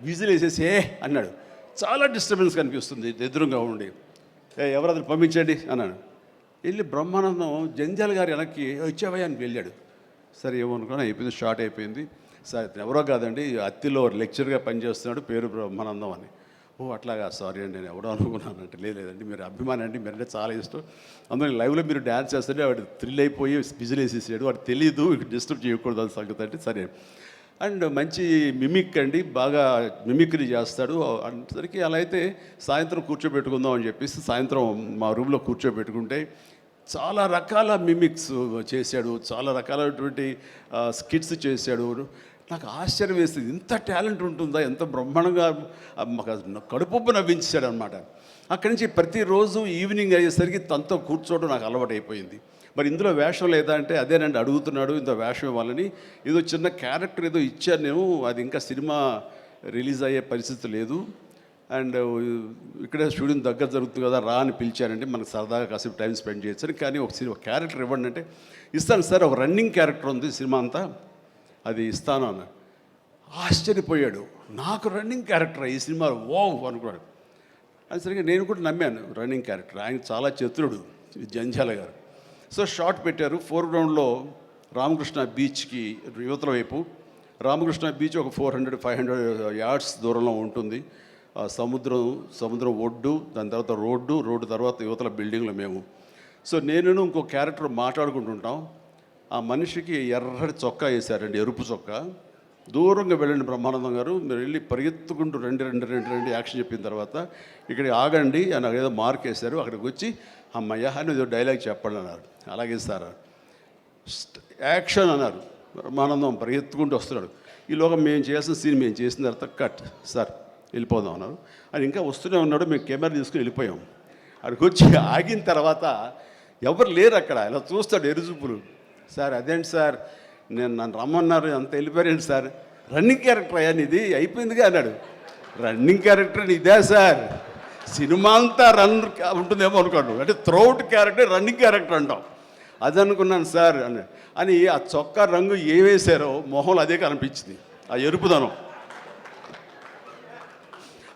Whistle వేసేసి అన్నాడు. చాలా డిస్టర్బెన్స్ కనిపిస్తుంది ఎదురుగా ఉండి. ఎవరది పంపించండి అన్నాడు. వెళ్ళి బ్రహ్మానందం జంజాల్ గారు వెనక్కి వచ్చావయ్యా అని వెళ్ళాడు. సరే ఏమనుకున్నా అయిపోయింది, షార్ట్ అయిపోయింది. సార్ ఎవరో కాదండి, అత్తిలో లెక్చర్గా పనిచేస్తున్నాడు, పేరు బ్రహ్మానందం అని. ఓ అట్లాగా, సారీ అండి నేను ఎవడో అనుకున్నానంటే. లేదండి మీరు అభిమాని అండి, మీరంటే చాలా ఇష్టం, అందులో లైవ్లో మీరు డ్యాన్స్ చేస్తుంటే వాడు థ్రిల్ అయిపోయి విజిల్ వేసేసాడు, వాడు తెలీదు డిస్టర్బ్ చేయకూడదు అని సంగతి అంటే సరే. అండ్ మంచి మిమిక్ అండి, బాగా మిమిక్రీ చేస్తాడు అనేసరికి అలా అయితే సాయంత్రం కూర్చోబెట్టుకుందాం అని చెప్పేసి సాయంత్రం మా రూమ్లో కూర్చోబెట్టుకుంటే చాలా రకాల మిమిక్స్ చేశాడు, చాలా రకాలైనటువంటి స్కిట్స్ చేశాడు. నాకు ఆశ్చర్యం వేస్తుంది, ఇంత టాలెంట్ ఉంటుందా, ఎంత బ్రహ్మాండంగా కడుపుబ్బు నవ్వించాడు అనమాట. అక్కడి నుంచి ప్రతిరోజు ఈవినింగ్ అయ్యేసరికి తనతో కూర్చోవడం నాకు అలవాటు అయిపోయింది. మరి ఇందులో వేషం లేదా అంటే అదేనండి అడుగుతున్నాడు, ఇంత వేషం ఇవ్వాలని. ఏదో చిన్న క్యారెక్టర్ ఏదో ఇచ్చాను నేను, అది ఇంకా సినిమా రిలీజ్ అయ్యే పరిస్థితి లేదు. అండ్ ఇక్కడే స్టూడియో దగ్గర జరుగుతుంది కదా, రా అని పిలిచానండి, మనకు సరదాగా కాసేపు టైం స్పెండ్ చేయొచ్చు. కానీ ఒక క్యారెక్టర్ ఇవ్వండి అంటే ఇస్తాను సార్, ఒక రన్నింగ్ క్యారెక్టర్ ఉంది సినిమా అంతా, అది ఇస్తాను అన్న. ఆశ్చర్యపోయాడు, నాకు రన్నింగ్ క్యారెక్టర్ ఈ సినిమాలో వావ్ అనుకున్నాడు. అది సరిగ్గా నేను కూడా నమ్మాను, రన్నింగ్ క్యారెక్టర్. ఆయన చాలా చతురుడు జంజాల గారు. సో షార్ట్ పెట్టారు. ఫోర్గ్రౌండ్లో రామకృష్ణ బీచ్కి యువతల వైపు, రామకృష్ణ బీచ్ ఒక 400-500 యార్డ్స్ దూరంలో ఉంటుంది. సముద్రం ఒడ్డు, దాని తర్వాత రోడ్డు తర్వాత యువతల బిల్డింగ్లో మేము. సో నేను ఇంకో క్యారెక్టర్ మాట్లాడుకుంటుంటాం. ఆ మనిషికి ఎర్రటి చొక్కా వేశారండి, ఎరుపు చొక్కా. దూరంగా వెళ్ళండి బ్రహ్మానందం గారు, మీరు వెళ్ళి పరిగెత్తుకుంటూ రెండు యాక్షన్ చెప్పిన తర్వాత ఇక్కడికి ఆగండి అని ఏదో మార్క్ వేశారు. అక్కడికి వచ్చి అమ్మయ్య అని ఏదో డైలాగ్ చెప్పండి అన్నారు. అలాగే సార్ యాక్షన్ అన్నారు. బ్రహ్మానందం పరిగెత్తుకుంటూ వస్తున్నాడు. ఈలోగా మేము చేసిన సీన్ మేము చేసిన తర్వాత కట్ సార్ వెళ్ళిపోదాం అన్నారు. అది ఇంకా వస్తూనే ఉన్నాడు. మేము కెమెరా తీసుకుని వెళ్ళిపోయాం. అక్కడికి వచ్చి ఆగిన తర్వాత ఎవరు లేరు అక్కడ. ఇలా చూస్తాడు ఎరుజుపులు. సార్ అదేంటి సార్, నన్ను రమ్మన్నారు, అంత వెళ్ళిపోయారండి సార్. రన్నింగ్ క్యారెక్టర్ అయ్యా ఇది అయిపోయిందిగా అన్నాడు. రన్నింగ్ క్యారెక్టర్ ఇదే సార్, సినిమా అంతా రన్ ఉంటుందేమో అనుకోండి, అంటే త్రౌట్ క్యారెక్టర్ రన్నింగ్ క్యారెక్టర్ అంటాం. అది అనుకున్నాను సార్ అని ఆ చొక్కా రంగు ఏ వేశారో మొహంలో అదే కనిపించింది, ఆ ఎరుపుదనం.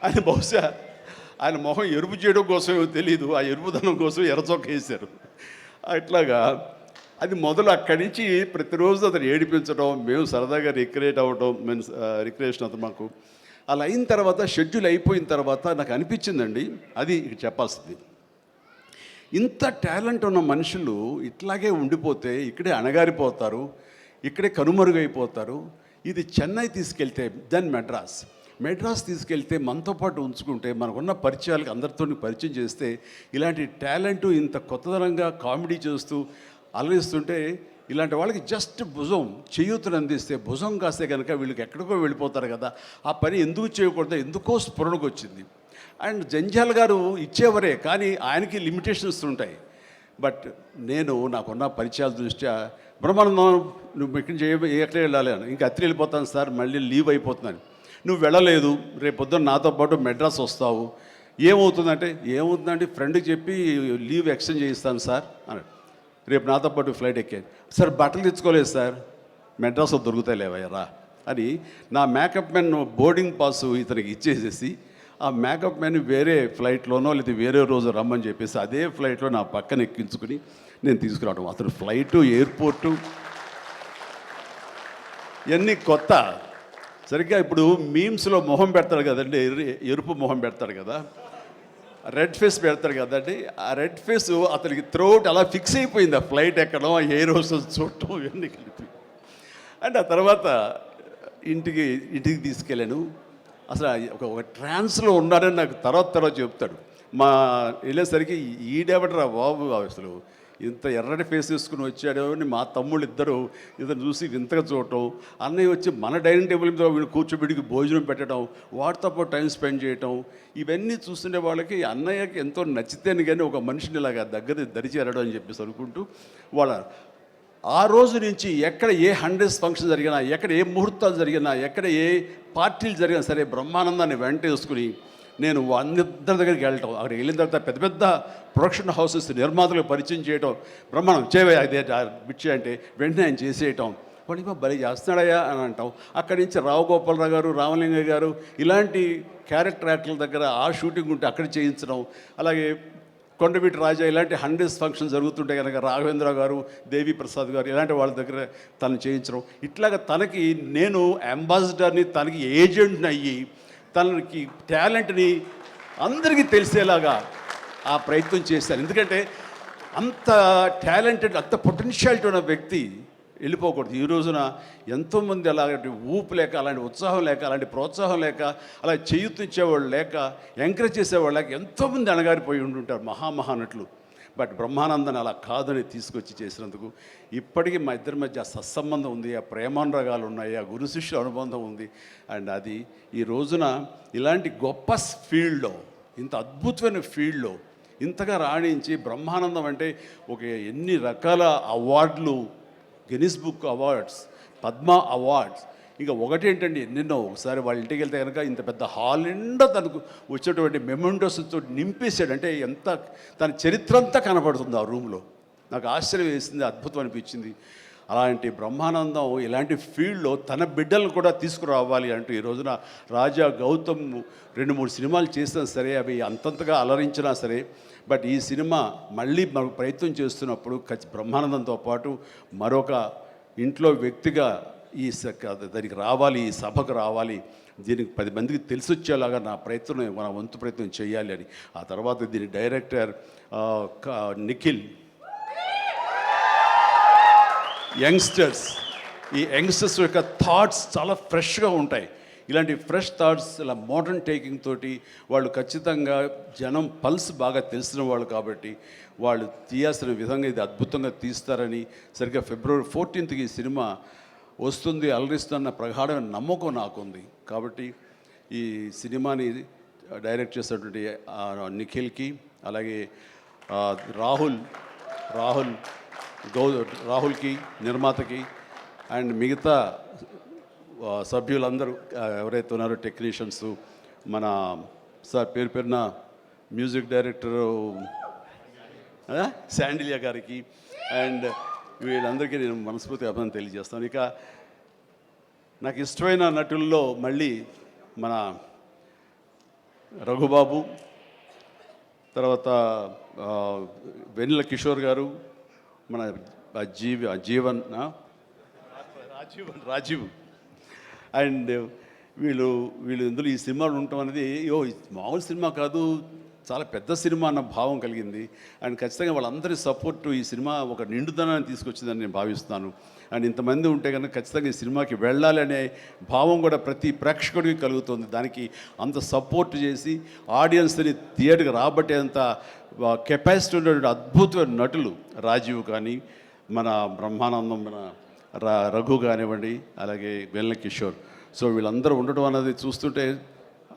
ఆయన బహుశా ఆయన మొహం ఎరుపు చేయడం కోసమేమో తెలీదు, ఆ ఎరుపుదనం కోసం ఎర్ర చొక్క వేశారు. అట్లాగా అది మొదలు. అక్కడి నుంచి ప్రతిరోజు అతను ఏడిపించడం, మేము సరదాగా రిక్రియేట్ అవ్వడం, రిక్రియేషన్ అతను మాకు. అలా అయిన తర్వాత షెడ్యూల్ అయిపోయిన తర్వాత నాకు అనిపించిందండి, అది చెప్పాల్సింది, ఇంత టాలెంట్ ఉన్న మనుషులు ఇట్లాగే ఉండిపోతే ఇక్కడే అణగారిపోతారు, ఇక్కడే కనుమరుగైపోతారు. ఇది చెన్నై తీసుకెళ్తే దెన్ మెడ్రాస్ తీసుకెళ్తే మనతో పాటు ఉంచుకుంటే, మనకున్న పరిచయాలకు అందరితో పరిచయం చేస్తే, ఇలాంటి టాలెంటు ఇంత కొత్తదనంగా కామెడీ చేస్తూ అలరిస్తుంటే, ఇలాంటి వాళ్ళకి జస్ట్ భుజం చేయూతను అందిస్తే, భుజం కాస్తే కనుక వీళ్ళకి ఎక్కడికో వెళ్ళిపోతారు కదా. ఆ పని ఎందుకు చేయకూడదు, ఎందుకో స్ఫురణకు వచ్చింది. అండ్ జంజాల్ గారు ఇచ్చేవరే, కానీ ఆయనకి లిమిటేషన్స్ ఉంటాయి. బట్ నేను నాకున్న పరిచయాల దృష్ట్యా, బ్రహ్మానందం నువ్వు ఎక్కడ వెళ్ళాలి అని, ఇంకా అత్రి వెళ్ళిపోతాను సార్, మళ్ళీ లీవ్ అయిపోతున్నాను. నువ్వు వెళ్ళలేదు, రేపు పొద్దున్న నాతో పాటు మెడ్రాస్ వస్తావు, ఏమవుతుందంటే ఫ్రెండ్కి చెప్పి లీవ్ ఎక్స్టెండ్ చేయిస్తాను సార్ అన్నాడు. రేపు నాతో పాటు ఫ్లైట్ ఎక్కాను సార్, బట్టలు తెచ్చుకోలేదు సార్, మెడ్రాస్లో దొరుకుతాయి లేవయ్యరా అని నా మేకప్ మ్యాన్ బోర్డింగ్ పాసు ఇతనికి ఇచ్చేసేసి, ఆ మేకప్ మ్యాన్ వేరే ఫ్లైట్లోనో లేదా వేరే రోజు రమ్మని చెప్పేసి అదే ఫ్లైట్లో నా పక్కన ఎక్కించుకుని నేను తీసుకురావడం. అతను ఫ్లైటు, ఎయిర్పోర్టు ఇవన్నీ కొత్త. సరిగ్గా ఇప్పుడు మీమ్స్లో మొహం పెడతాడు కదండి, ఎరుపు మొహం పెడతాడు కదా, రెడ్ ఫేస్ పెడతాడు కదండి. ఆ రెడ్ ఫేస్ అతనికి త్రోట్ అలా ఫిక్స్ అయిపోయింది. ఆ ఫ్లైట్ ఎక్కడం, ఆ ఎయిర్ హోస్టెస్ చూడటం ఇవన్నీ కలిపి. అండ్ ఆ తర్వాత ఇంటికి తీసుకెళ్ళాను. అసలు ఒక ట్రాన్స్లో ఉన్నాడని నాకు తర్వాత చెప్తాడు. మా వెళ్ళేసరికి ఈడెవడరా బాబు, అసలు ఇంత ఎర్రటి ఫేస్ వేసుకుని వచ్చాడో అని మా తమ్ముళ్ళు ఇద్దరు ఇతను చూసి వింతగా చూడటం. అన్నయ్య వచ్చి మన డైనింగ్ టేబుల్ మీద వీళ్ళు కూర్చోబెడికి భోజనం పెట్టడం, వాటితో పాటు టైం స్పెండ్ చేయటం, ఇవన్నీ చూస్తుండే వాళ్ళకి అన్నయ్యకి ఎంతో నచ్చితేనే కానీ ఒక మనిషిని ఇలాగా దగ్గర దరిచేరడం అని చెప్పేసి అనుకుంటూ వాళ్ళ ఆ రోజు నుంచి ఎక్కడ ఏ 100 ఫంక్షన్ జరిగినా, ఎక్కడ ఏ ముహూర్తాలు జరిగినా, ఎక్కడ ఏ పార్టీలు జరిగినా సరే బ్రహ్మానందాన్ని వెంట వేసుకుని నేను అందరి దగ్గరికి వెళ్ళటం. అక్కడికి వెళ్ళిన తర్వాత పెద్ద పెద్ద ప్రొడక్షన్ హౌసెస్ నిర్మాతలకు పరిచయం చేయటం, బ్రహ్మాండం చేయవే అదే బిచ్చే అంటే వెంటనే ఆయన చేసేయటం. అప్పటికో బలి చేస్తున్నాడయ్యా అని అంటాం. అక్కడి నుంచి రావు గోపాలరావు గారు, రామలింగయ్య గారు ఇలాంటి క్యారెక్టర్ యాక్టర్ల దగ్గర ఆ షూటింగ్ ఉంటే అక్కడ చేయించడం, అలాగే కొండవీటి రాజా ఇలాంటి 100 ఫంక్షన్ జరుగుతుంటే కనుక రాఘవేంద్ర గారు, దేవి ప్రసాద్ గారు ఇలాంటి వాళ్ళ దగ్గర తను చేయించడం, ఇట్లాగా తనకి నేను అంబాసిడర్ని, తనకి ఏజెంట్ని అయ్యి తనకి టాలెంట్ని అందరికీ తెలిసేలాగా ఆ ప్రయత్నం చేశాను. ఎందుకంటే అంత టాలెంటెడ్, అంత పొటెన్షియాలిటీ ఉన్న వ్యక్తి వెళ్ళిపోకూడదు. ఈ రోజున ఎంతోమంది అలాంటి ఊపు లేక, అలాంటి ఉత్సాహం లేక, అలాంటి ప్రోత్సాహం లేక, అలా చేయూతించేవాళ్ళు లేక, ఎంకరేజ్ చేసేవాళ్ళు లేక ఎంతోమంది అణగారిపోయి ఉంటుంటారు మహానటులు. బట్ బ్రహ్మానందన్ అలా కాదని తీసుకొచ్చి చేసినందుకు ఇప్పటికీ మా ఇద్దరి మధ్య సత్సంబంధం ఉంది, ఆ ప్రేమానురాగాలు ఉన్నాయి, ఆ గురు శిష్యుల అనుబంధం ఉంది. అండ్ అది ఈ రోజున ఇలాంటి గొప్ప ఫీల్డ్లో, ఇంత అద్భుతమైన ఫీల్డ్లో ఇంతగా రాణించి బ్రహ్మానందం అంటే ఒక ఎన్ని రకాల అవార్డులు, Guinness book awards, Padma awards, ఇంకా ఒకటేంటండి ఎన్నెన్నో. ఒకసారి వాళ్ళ ఇంటికి వెళ్తే కనుక ఇంత పెద్ద హాల్ నిండా తనకు వచ్చేటువంటి మెమెంటోస్తో నింపేశాడు. అంటే ఎంత తన చరిత్ర అంతా కనపడుతుంది ఆ రూమ్లో. నాకు ఆశ్చర్యం వేసింది, అద్భుతం అనిపించింది. అలాంటి బ్రహ్మానందం ఇలాంటి ఫీల్డ్లో తన బిడ్డలను కూడా తీసుకురావాలి అంటూ ఈ రోజున రాజా గౌతమ్ 2-3 సినిమాలు చేసినా సరే, అవి అంతంతగా అలరించినా సరే, బట్ ఈ సినిమా మళ్ళీ మనకు ప్రయత్నం చేస్తున్నప్పుడు బ్రహ్మానందంతో పాటు మరొక ఇంట్లో వ్యక్తిగా దానికి రావాలి, ఈ సభకు రావాలి, దీనికి 10 మందికి తెలిసి వచ్చేలాగా నా ప్రయత్నం, మన వంతు ప్రయత్నం చేయాలి అని. ఆ తర్వాత దీని డైరెక్టర్ నిఖిల్, యంగ్స్టర్స్, ఈ యంగ్స్టర్స్ యొక్క థాట్స్ చాలా ఫ్రెష్గా ఉంటాయి. ఇలాంటి ఫ్రెష్ థాట్స్, ఇలా మోడర్న్ టేకింగ్ తోటి వాళ్ళు ఖచ్చితంగా జనం పల్స్ బాగా తెలిసిన వాళ్ళు కాబట్టి వాళ్ళు తీయాల్సిన విధంగా ఇది అద్భుతంగా తీస్తారని, సరిగ్గా ఫిబ్రవరి 14th ఈ సినిమా వస్తుంది, అలరిస్తున్న ప్రగాఢమైన నమ్మకం నాకుంది. కాబట్టి ఈ సినిమాని డైరెక్ట్ చేసినటువంటి నిఖిల్కి, అలాగే రాహుల్కి, నిర్మాతకి, అండ్ మిగతా సభ్యులందరూ ఎవరైతే ఉన్నారో టెక్నీషియన్స్, మన సార్ పేరున మ్యూజిక్ డైరెక్టరు శాండిలియా గారికి, అండ్ వీళ్ళందరికీ నేను మనస్ఫూర్తిగా అభినందన తెలియజేస్తాను. ఇక నాకు ఇష్టమైన నటుల్లో మళ్ళీ మన రఘుబాబు, తర్వాత వెన్నెల కిషోర్ గారు, మన రాజీవ్, అండ్ వీళ్ళు ఇందులో ఈ సినిమాలు ఉండటం అనేది మామూలు సినిమా కాదు, చాలా పెద్ద సినిమా అన్న భావం కలిగింది. అండ్ ఖచ్చితంగా వాళ్ళందరి సపోర్టు ఈ సినిమా ఒక నిండుదనాన్ని తీసుకొచ్చిందని నేను భావిస్తున్నాను. అండ్ ఇంతమంది ఉంటే కనుక ఖచ్చితంగా ఈ సినిమాకి వెళ్ళాలి అనే భావం కూడా ప్రతి ప్రేక్షకుడికి కలుగుతుంది. దానికి అంత సపోర్ట్ చేసి ఆడియన్స్ని థియేటర్కి రాబట్టేంత కెపాసిటీ ఉన్నటువంటి అద్భుతమైన నటులు రాజీవ్ కానీ, మన బ్రహ్మానందం, మన రఘు కానివ్వండి, అలాగే వెన్నెల కిషోర్. సో వీళ్ళందరూ ఉండడం అనేది చూస్తుంటే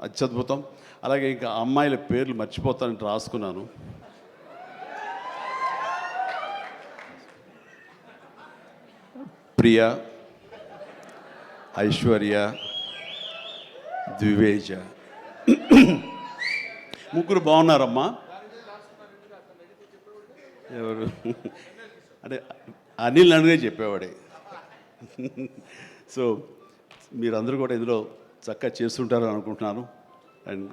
అత్యద్భుతం. అలాగే ఇంకా అమ్మాయిల పేర్లు మర్చిపోతానంటే రాసుకున్నాను. ప్రియ, ఐశ్వర్య, ద్వివేజ, ముగ్గురు బాగున్నారమ్మా. ఎవరు అంటే అనిల్ అనిగే చెప్పేవాడే. సో మీరందరూ కూడా ఇందులో చక్కగా చేస్తుంటారని అనుకుంటున్నాను. And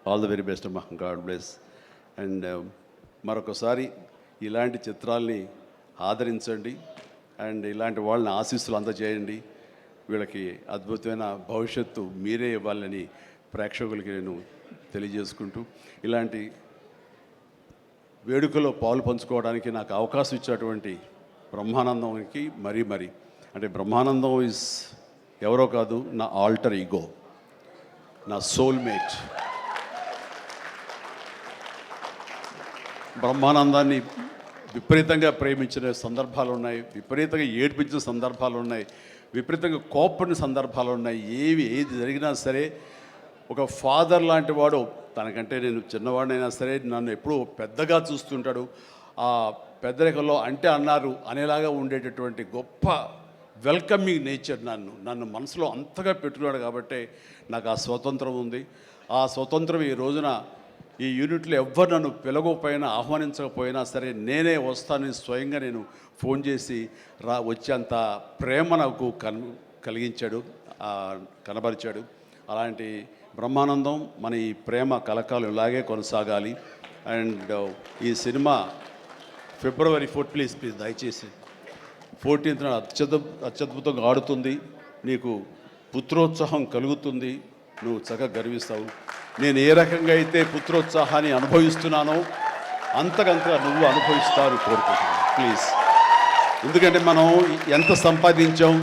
all the very best అమ్మా, గాడ్ బ్లెస్. అండ్ మరొకసారి ఇలాంటి చిత్రాల్ని ఆదరించండి, అండ్ ఇలాంటి వాళ్ళని ఆశీస్సులు అందజేయండి. వీళ్ళకి అద్భుతమైన భవిష్యత్తు మీరే ఇవ్వాలని ప్రేక్షకులకి నేను తెలియజేసుకుంటూ, ఇలాంటి వేడుకలో పాలు పంచుకోవడానికి నాకు అవకాశం ఇచ్చినటువంటి బ్రహ్మానందంకి మరీ అంటే బ్రహ్మానందం ఈజ్ ఎవరో కాదు, నా ఆల్టర్ ఈగో, నా సోల్మేట్. బ్రహ్మానందాన్ని విపరీతంగా ప్రేమించిన సందర్భాలు ఉన్నాయి, విపరీతంగా ఏడ్పించిన సందర్భాలు ఉన్నాయి, విపరీతంగా కోప్పడిన సందర్భాలు ఉన్నాయి. ఏది జరిగినా సరే ఒక ఫాదర్ లాంటి వాడు, తనకంటే నేను చిన్నవాడినైనా సరే నన్ను ఎప్పుడూ పెద్దగా చూస్తుంటాడు. ఆ పెద్దరికంలో అంటే అన్నారు అనేలాగా ఉండేటటువంటి గొప్ప వెల్కమింగ్ నేచర్ నన్ను మనసులో అంతగా పెట్టుకున్నాడు. కాబట్టి నాకు ఆ స్వతంత్రం ఉంది. ఆ స్వతంత్రం ఈ రోజున ఈ యూనిట్లో ఎవ్వరు నన్ను పిలవకపోయినా ఆహ్వానించకపోయినా సరే నేనే వస్తానని స్వయంగా నేను ఫోన్ చేసి వచ్చేంత ప్రేమ నాకు కలిగించాడు, కనబరిచాడు. అలాంటి బ్రహ్మానందం మన ఈ ప్రేమ కలకాలం ఇలాగే కొనసాగాలి. అండ్ ఈ సినిమా ఫిబ్రవరి 4 ప్లీజ్ దయచేసి 14th అత్యద్భుతంగా ఆడుతుంది. నీకు పుత్రోత్సాహం కలుగుతుంది, నువ్వు చక్కగా గర్విస్తావు. నేను ఏ రకంగా అయితే పుత్రోత్సాహాన్ని అనుభవిస్తున్నానో అంతకంతగా నువ్వు అనుభవిస్తావు కోరుకుంటున్నాను ప్లీజ్. ఎందుకంటే మనం ఎంత సంపాదించాం,